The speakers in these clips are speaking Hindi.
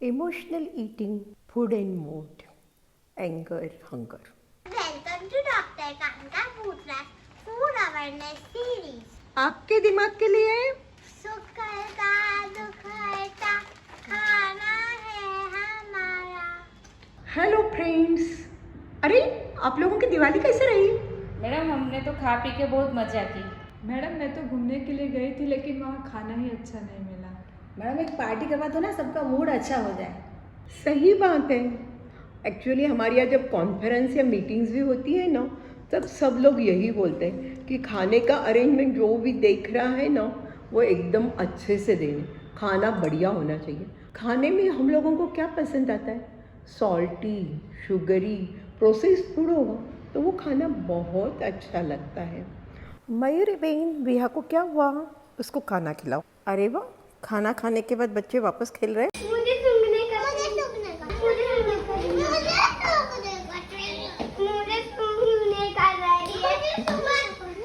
Emotional eating, food and mood, anger, hunger. Welcome to Dr. Kanka Bhutra's Food Awareness Series. आपके दिमाग के लिए सुख करता दुख हरता खाना है हमारा। Hello friends. अरे आप लोगों की दिवाली कैसे रही? मैडम हमने तो खा पी के बहुत मजा की। मैडम मैं तो घूमने के लिए गई थी लेकिन वहाँ खाना ही अच्छा नहीं मिला। मैडम एक पार्टी करवा दो ना, सबका मूड अच्छा हो जाए। सही बात है। एक्चुअली हमारे यहाँ जब कॉन्फ्रेंस या मीटिंग्स भी होती है ना, तब सब लोग यही बोलते हैं कि खाने का अरेंजमेंट जो भी देख रहा है ना, वो एकदम अच्छे से देने, खाना बढ़िया होना चाहिए। खाने में हम लोगों को क्या पसंद आता है? सॉल्टी, शुगरी, प्रोसेस्ड फूड होगा तो वो खाना बहुत अच्छा लगता है। मयूरी बहन, रिहा को क्या हुआ? उसको खाना खिलाओ। अरे वाह, खाना खाने के बाद बच्चे वापस खेल रहे हैं। मुझे सूंघने का मुझे सूंघने का मुझे सूंघने का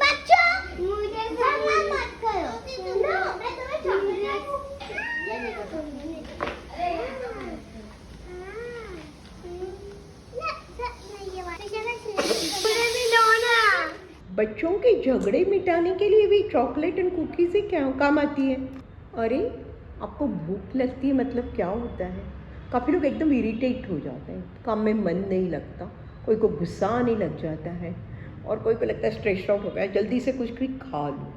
बच्चों मुझे सूंघना मत करो। सुनो मैं तुम्हें चॉकलेट बच्चों के झगड़े मिटाने के लिए भी चॉकलेट एंड कुकीज़ ही क्या काम आती है? अरे आपको भूख लगती है मतलब क्या होता है? काफ़ी लोग एकदम इरिटेट हो जाते हैं, काम में मन नहीं लगता, कोई को गुस्सा आने लग जाता है और कोई को लगता है स्ट्रेस आउट हो गया, जल्दी से कुछ भी खा लो।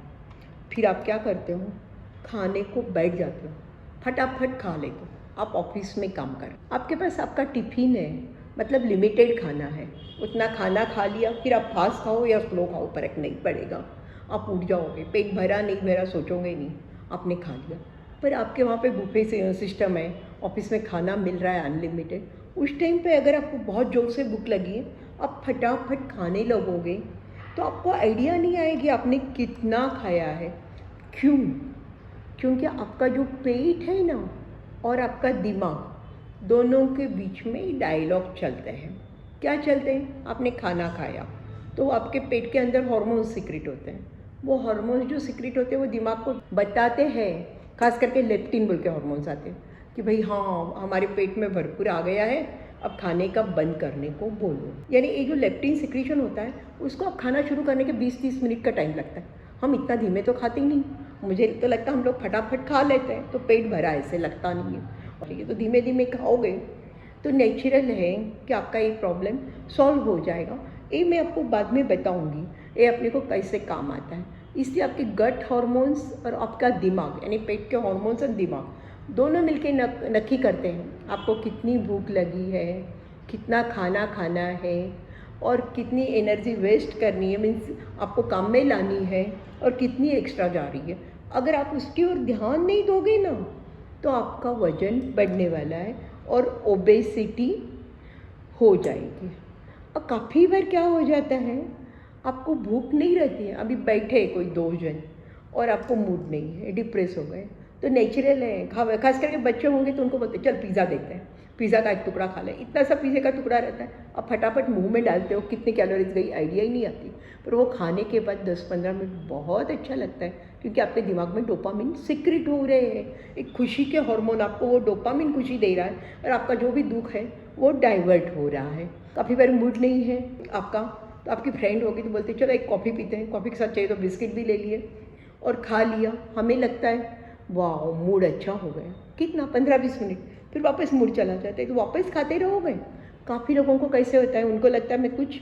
फिर आप क्या करते हो? खाने को बैठ जाते हो, फटाफट खा लेते हो। आप ऑफिस में काम कर, आपके पास आपका टिफ़िन है, मतलब लिमिटेड खाना है, उतना खाना खा लिया, फिर आप फास्ट खाओ या स्लो खाओ फर्क नहीं पड़ेगा, आप उठ जाओगे, पेट भरा नहीं भरा सोचोगे नहीं, आपने खा लिया। पर आपके वहाँ पे बुफे सिस्टम है, ऑफिस में खाना मिल रहा है अनलिमिटेड। उस टाइम पे अगर आपको बहुत जोर से भूख लगी है, आप फटाफट खाने लगोगे तो आपको आइडिया नहीं आएगी आपने कितना खाया है। क्यों? क्योंकि आपका जो पेट है ना और आपका दिमाग, दोनों के बीच में डायलॉग चलते हैं। क्या चलते हैं? आपने खाना खाया तो आपके पेट के अंदर हार्मोन्स सिक्रेट होते हैं। वो हार्मोन्स जो सिक्रेट होते हैं वो दिमाग को बताते हैं, खास करके लेप्टिन बोल के हार्मोन्स आते हैं कि भाई हाँ हमारे पेट में भरपूर आ गया है, अब खाने का बंद करने को बोलो। यानी ये जो लेप्टिन सिक्रेशन होता है उसको अब खाना शुरू करने के 20-30 मिनट का टाइम लगता है। हम इतना धीमे तो खाते ही नहीं, मुझे तो लगता है हम लोग फटाफट खा लेते हैं तो पेट भरा ऐसे लगता नहीं है। और ये तो धीमे धीमे खाओगे तो नेचुरल है कि आपका ये प्रॉब्लम सॉल्व हो जाएगा। ये मैं आपको बाद में बताऊंगी ये अपने को कैसे काम आता है। इसलिए आपके गट हार्मोन्स और आपका दिमाग, यानी पेट के हार्मोन्स और दिमाग दोनों मिलके नक्की करते हैं आपको कितनी भूख लगी है, कितना खाना खाना है और कितनी एनर्जी वेस्ट करनी है, मीन्स आपको काम में लानी है, और कितनी एक्स्ट्रा जा रही है। अगर आप उसकी ओर ध्यान नहीं दोगे ना तो आपका वजन बढ़ने वाला है और ओबेसिटी हो जाएगी। और काफ़ी बार क्या हो जाता है, आपको भूख नहीं रहती है, अभी बैठे कोई 2 जन और आपको मूड नहीं है, डिप्रेस हो गए, तो नेचुरल है खास करके बच्चे होंगे तो उनको बोलते चल पिज़्ज़ा देते हैं, पिज़्ज़ा का एक टुकड़ा खा ले। इतना सा पिज़्ज़े का टुकड़ा रहता है, आप फटाफट मुंह में डालते हो, कितनी कैलोरीज गई आइडिया ही नहीं आती, पर वो खाने के बाद 10-15 मिनट बहुत अच्छा लगता है क्योंकि आपके दिमाग में डोपामिन सिक्रेट हो रहे हैं। एक खुशी के हार्मोन आपको वो डोपामिन खुशी दे रहा है और आपका जो भी दुख है वो डाइवर्ट हो रहा है। काफ़ी बार मूड नहीं है आपका तो आपकी फ्रेंड होगी तो बोलते चलो एक कॉफ़ी पीते हैं, कॉफ़ी के साथ चाहिए तो बिस्किट भी ले लिए और खा लिया। हमें लगता है वाह मूड अच्छा हो गया, कितना 15-20 मिनट, फिर वापस मूड चला जाता है तो वापस खाते रहोगे। काफ़ी लोगों को कैसे होता है, उनको लगता है मैं कुछ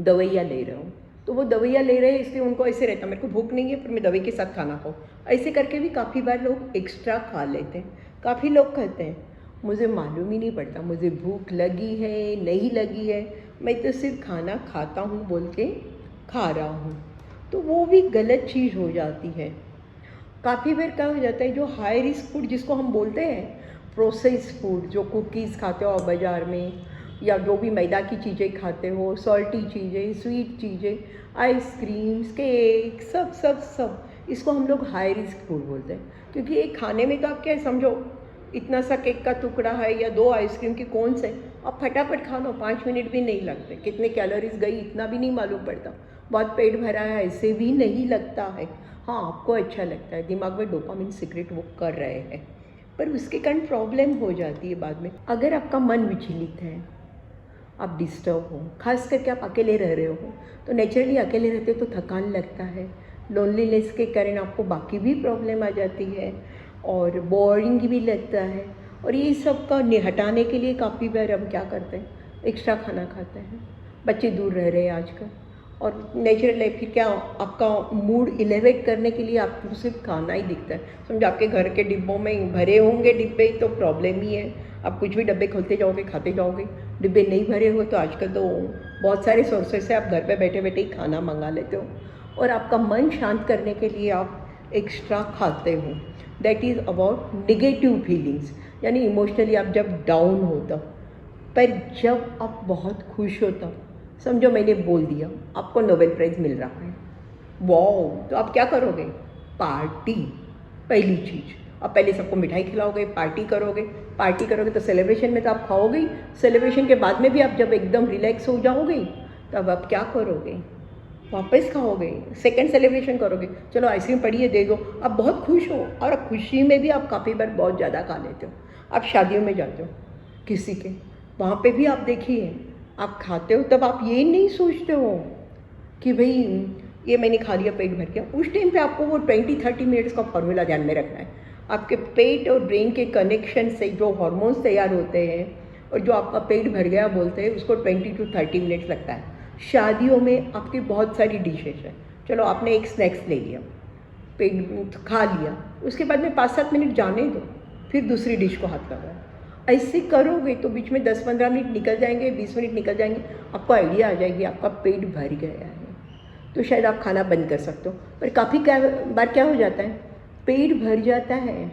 दवाइयाँ ले रहा हूँ तो वो दवाइयाँ ले रहे हैं इसलिए उनको ऐसे रहता है मेरे को भूख नहीं है पर मैं दवाई के साथ खाना खाऊँ। ऐसे करके भी काफ़ी बार लोग एक्स्ट्रा खा लेते हैं। काफ़ी लोग कहते हैं मुझे मालूम ही नहीं पड़ता मुझे भूख लगी है नहीं लगी है, मैं तो सिर्फ खाना खाता हूँ बोल के खा रहा हूँ, तो वो भी गलत चीज़ हो जाती है। काफ़ी बार क्या हो जाता है, जो हाई रिस्क फूड जिसको हम बोलते हैं प्रोसेस्ड फूड, जो कुकीज़ खाते हो बाज़ार में या जो भी मैदा की चीज़ें खाते हो, सॉल्टी चीज़ें, स्वीट चीज़ें, आइसक्रीम्स, केक, सब सब सब इसको हम लोग हाई रिस्क फूड बोलते हैं। क्योंकि ये खाने में तो आप क्या समझो, इतना सा केक का टुकड़ा है या 2 आइसक्रीम की कौन से, आप फटाफट खा लो, 5 मिनट भी नहीं लगते, कितने कैलोरीज गई इतना भी नहीं मालूम पड़ता, बहुत पेट भरा है ऐसे भी नहीं लगता है। हाँ आपको अच्छा लगता है, दिमाग में डोपामिन सिक्रेट वो कर रहे हैं, पर उसके कारण प्रॉब्लम हो जाती है बाद में। अगर आपका मन विचलित है, आप डिस्टर्ब हो, खास करके आप अकेले रह रहे हो, तो नेचुरली अकेले रहते हो तो थकान लगता है, लोनलीनेस के कारण आपको बाकी भी प्रॉब्लम आ जाती है और बोरिंग भी लगता है। और ये सब का हटाने के लिए काफ़ी बार हम क्या करते हैं, एक्स्ट्रा खाना खाते हैं। बच्चे दूर रह रहे हैं आजकल, और नेचुरल लाइफ फिर क्या, आपका मूड इलेवेट करने के लिए आपको सिर्फ खाना ही दिखता है। समझो आपके घर के डिब्बों में भरे होंगे डिब्बे तो प्रॉब्लम ही है, आप कुछ भी डब्बे खोलते जाओगे खाते जाओगे। डिब्बे नहीं भरे हो तो आजकल तो बहुत सारे सोर्सेस से आप घर पे बैठे बैठे ही खाना मंगा लेते हो, और आपका मन शांत करने के लिए आप एक्स्ट्रा खाते हो। That is about negative feelings, यानी इमोशनली आप जब डाउन हो तब। पर जब आप बहुत खुश हो तब, समझो मैंने बोल दिया आपको नोबेल प्राइज़ मिल रहा है, वाओ, तो आप क्या करोगे, पार्टी। पहली चीज़, आप पहले सबको मिठाई खिलाओगे, पार्टी करोगे तो सेलिब्रेशन में तो आप खाओगे ही। सेलिब्रेशन के बाद में भी आप जब एकदम रिलैक्स हो जाओगे तब आप क्या करोगे, वापस खाओगे, सेकंड सेलिब्रेशन करोगे। चलो आइसक्रीम पड़ी है दे दो, आप बहुत खुश हो, और खुशी में भी आप काफ़ी बार बहुत ज़्यादा खा लेते हो। आप शादियों में जाते हो किसी के, वहाँ पे भी आप देखिए आप खाते हो तब आप ये नहीं सोचते हो कि भाई ये मैंने खा लिया पेट भर गया। उस टाइम पे आपको वो 20-30 मिनट्स का फॉर्मूला ध्यान में रखना है। आपके पेट और ब्रेन के कनेक्शन से जो हार्मोन्स तैयार होते हैं और जो आपका पेट भर गया बोलते हैं, उसको 20-30 मिनट्स लगता है। शादियों में आपकी बहुत सारी डिशेज है, चलो आपने एक स्नैक्स ले लिया, पेट खा लिया, उसके बाद में 5-7 मिनट जाने दो, फिर दूसरी डिश को हाथ लगाओ। ऐसे करोगे तो बीच में 10-15 मिनट निकल जाएंगे, 20 मिनट निकल जाएंगे, आपको आइडिया आ जाएगी आपका पेट भर गया है, तो शायद आप खाना बंद कर सकते हो। पर काफ़ी बार क्या हो जाता है, पेट भर जाता है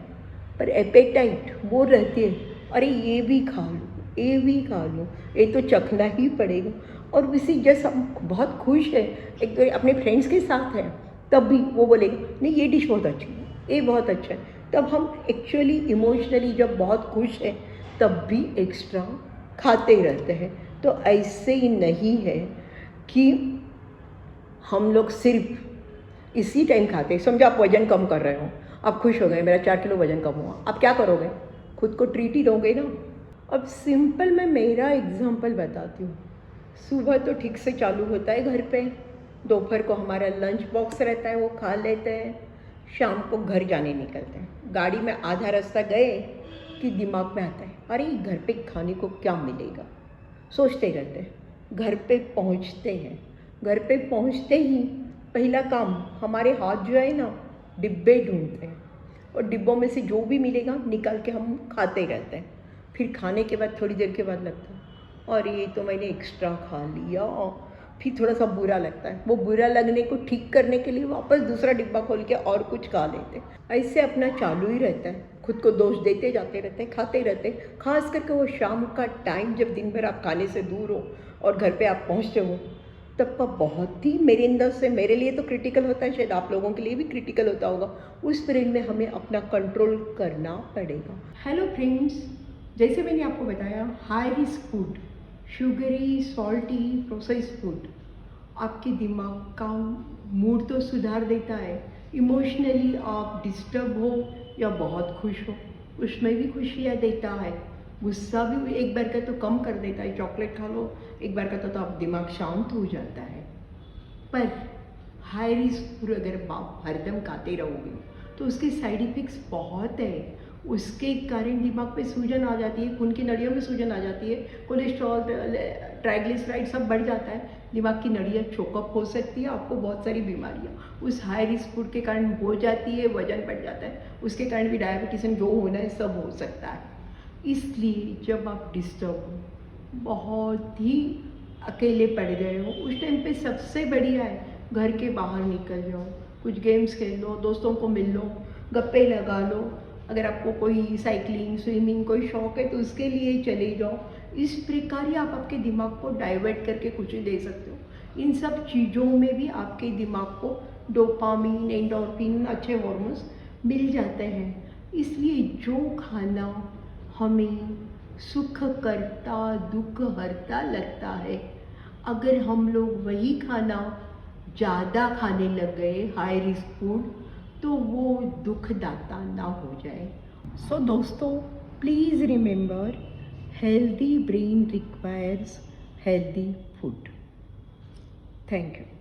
पर एपेटाइट वो रहती है, अरे ये भी खा लो, ये भी खा लो, ये तो चखना ही पड़ेगा। और इसी जैसे हम बहुत खुश है, एक तो अपने फ्रेंड्स के साथ हैं, तब भी वो बोलेगा नहीं ये डिश बहुत अच्छी है, ये बहुत अच्छा है। तब हम एक्चुअली इमोशनली जब बहुत खुश हैं तब भी एक्स्ट्रा खाते रहते हैं। तो ऐसे ही नहीं है कि हम लोग सिर्फ इसी टाइम खाते हैं। समझो आप वज़न कम कर रहे हो, आप खुश हो गए मेरा 4 किलो वज़न कम हुआ, आप क्या करोगे, खुद को ट्रीट ही दोगे ना। अब सिंपल मैं मेरा एग्जांपल बताती हूँ। सुबह तो ठीक से चालू होता है घर पे, दोपहर को हमारा लंच बॉक्स रहता है वो खा लेते हैं, शाम को घर जाने निकलते हैं। गाड़ी में आधा रास्ता गए कि दिमाग में आता है अरे घर पे खाने को क्या मिलेगा, सोचते रहते हैं। घर पे पहुंचते हैं, घर पे पहुंचते ही पहला काम हमारे हाथ जो है ना डिब्बे ढूंढते हैं, और डिब्बों में से जो भी मिलेगा निकाल के हम खाते रहते हैं। फिर खाने के बाद थोड़ी देर के बाद लगता है और ये तो मैंने एक्स्ट्रा खा लिया, फिर थोड़ा सा बुरा लगता है। वो बुरा लगने को ठीक करने के लिए वापस दूसरा डिब्बा खोल के और कुछ खा लेते हैं। ऐसे अपना चालू ही रहता है, खुद को दोष देते जाते रहते हैं, खाते रहते हैं। खास करके वो शाम का टाइम जब दिन भर आप खाने से दूर हो और घर पे आप पहुँचते हो तब का बहुत ही मेरे अंदर से, मेरे लिए तो क्रिटिकल होता है, शायद आप लोगों के लिए भी क्रिटिकल होता होगा। उस पीरियड में हमें अपना कंट्रोल करना पड़ेगा। हेलो फ्रेंड्स, जैसे मैंने आपको बताया high risk food, sugary, salty, processed food आपके दिमाग का मूड तो सुधार देता है। इमोशनली आप डिस्टर्ब हो या बहुत खुश हो उसमें भी खुशियाँ देता है। गुस्सा भी एक बार का तो कम कर देता है, चॉकलेट खा लो एक बार का तो आप दिमाग शांत हो जाता है। पर हाई रिस्क फूड अगर आप हरदम खाते रहोगे तो उसके साइड इफ़ेक्ट्स बहुत है। उसके कारण दिमाग पे सूजन आ जाती है, खून की नलियों में सूजन आ जाती है, कोलेस्ट्रॉल, ट्राइग्लिसराइड सब बढ़ जाता है, दिमाग की नलियाँ चोकअप हो सकती है, आपको बहुत सारी बीमारियाँ उस हाई रिस्क फूड के कारण हो जाती है। वजन बढ़ जाता है, उसके कारण भी डायबिटीज जो होना है सब हो सकता है। इसलिए जब आप डिस्टर्ब हो, बहुत ही अकेले पड़ गए हो, उस टाइम पे सबसे बढ़िया है घर के बाहर निकल जाओ, कुछ गेम्स खेल लो, दोस्तों को मिल लो, गप्पे लगा लो। अगर आपको कोई साइकिलिंग, स्विमिंग कोई शौक है तो उसके लिए चले जाओ। इस प्रकार ही आप आपके दिमाग को डाइवर्ट करके कुछ दे सकते हो। इन सब चीज़ों में भी आपके दिमाग को डोपामीन, एंडोर्फिन, अच्छे हार्मोन्स मिल जाते हैं। इसलिए जो खाना हमें सुख करता, दुख हरता लगता है, अगर हम लोग वही खाना ज़्यादा खाने लग गए, हाई रिस्क फूड, तो वो दुखदाता ना हो जाए। सो दोस्तों, please remember, healthy brain requires healthy food. Thank you.